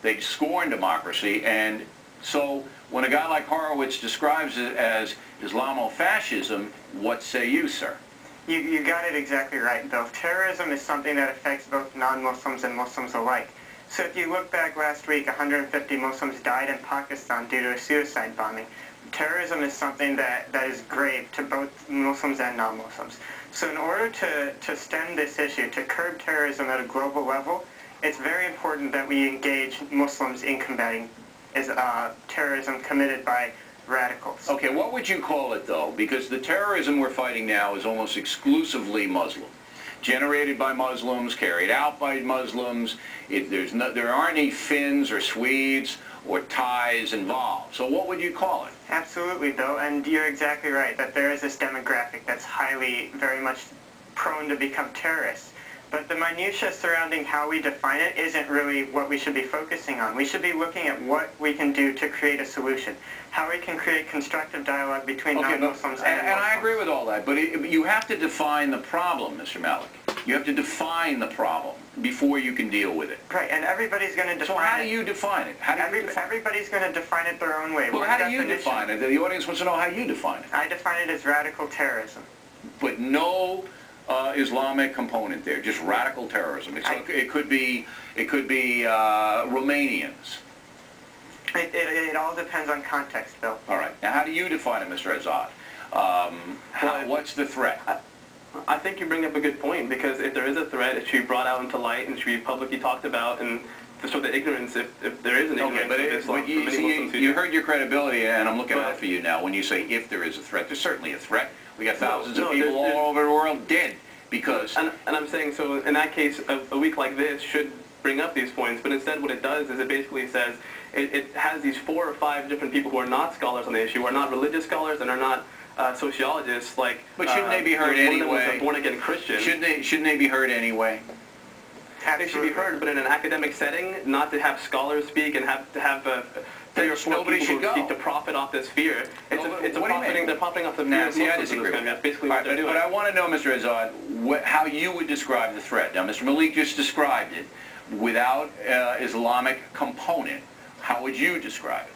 They scorn democracy, and so when a guy like Horowitz describes it as Islamo-Fascism, what say you, sir? You got it exactly right, Bill. Terrorism is something that affects both non-Muslims and Muslims alike. So if you look back last week, 150 Muslims died in Pakistan due to a suicide bombing. Terrorism is something that is grave to both Muslims and non-Muslims. So in order to stem this issue, to curb terrorism at a global level, it's very important that we engage Muslims in combating terrorism committed by radicals. Okay, what would you call it, though? Because the terrorism we're fighting now is almost exclusively Muslim. Generated by Muslims, carried out by Muslims. There aren't any Finns or Swedes or Thais involved. So what would you call it? Absolutely, Bill, and you're exactly right that there is this demographic that's very much prone to become terrorists. But the minutiae surrounding how we define it isn't really what we should be focusing on. We should be looking at what we can do to create a solution, how we can create constructive dialogue between non-Muslims and Muslims. And I agree with all that, but you have to define the problem, Mr. Malik. You have to define the problem before you can deal with it. Right, and everybody's going to define it. So how do you define it? Everybody's going to define it their own way. Well, how do you define it? The audience wants to know how you define it. I define it as radical terrorism. But no Islamic component there, just radical terrorism. It could be Romanians. It all depends on context, Bill. All right. Now, how do you define it, Mr. Azad? What's the threat? I think you bring up a good point, because if there is a threat, it should be brought out into light and should be publicly talked about, and to show the ignorance, if there is an ignorance of Islam. But you heard your credibility, and I'm looking out for you now when you say if there is a threat. There's certainly a threat. We got thousands of people all over the world dead because... And I'm saying, so in that case, a week like this should bring up these points, but instead what it does is it basically says, it has these 4 or 5 different people who are not scholars on the issue, who are not religious scholars and are not sociologists, like... But shouldn't they be heard anyway? One of them was a born-again Christian. Shouldn't they be heard anyway? They should be heard, but in an academic setting, not to have scholars speak and have 3 or 4 people who seek to profit off this fear. They're profiting off the fear of Muslims. I disagree. That's basically what they're doing. But I want to know, Mr. Azad, how you would describe the threat. Now, Mr. Malik just described it. Without Islamic component, how would you describe it?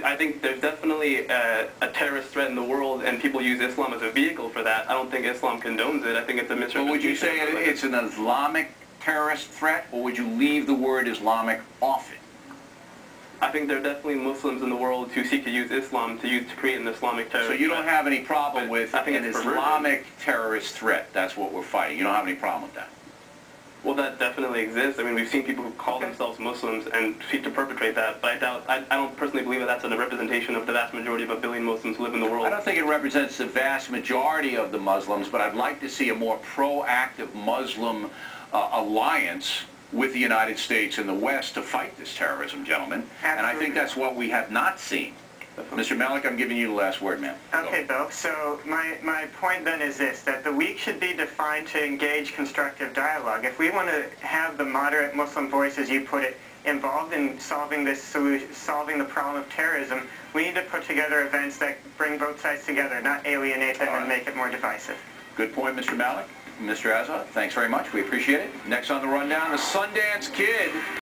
I think there's definitely a terrorist threat in the world, and people use Islam as a vehicle for that. I don't think Islam condones it. I think it's a misrepresentation. Well, would you say it's an Islamic terrorist threat, or would you leave the word Islamic off it? I think there are definitely Muslims in the world who seek to use Islam to create an Islamic terrorist threat. So you don't have any problem with an Islamic terrorist threat. That's what we're fighting. You don't have any problem with that. Well, that definitely exists. I mean, we've seen people who call themselves Muslims and seek to perpetrate that, but I don't personally believe that that's a representation of the vast majority of 1 billion Muslims who live in the world. I don't think it represents the vast majority of the Muslims, but I'd like to see a more proactive Muslim alliance with the United States and the West to fight this terrorism, gentlemen. Absolutely. And I think that's what we have not seen. Mr. Malik, I'm giving you the last word, man. Okay, Bill. So my point then is this, that the week should be defined to engage constructive dialogue. If we want to have the moderate Muslim voice, as you put it, involved in solving the problem of terrorism, we need to put together events that bring both sides together, not alienate them and make it more divisive. Good point, Mr. Malik. Mr. Azad, thanks very much. We appreciate it. Next on the rundown, the Sundance Kid.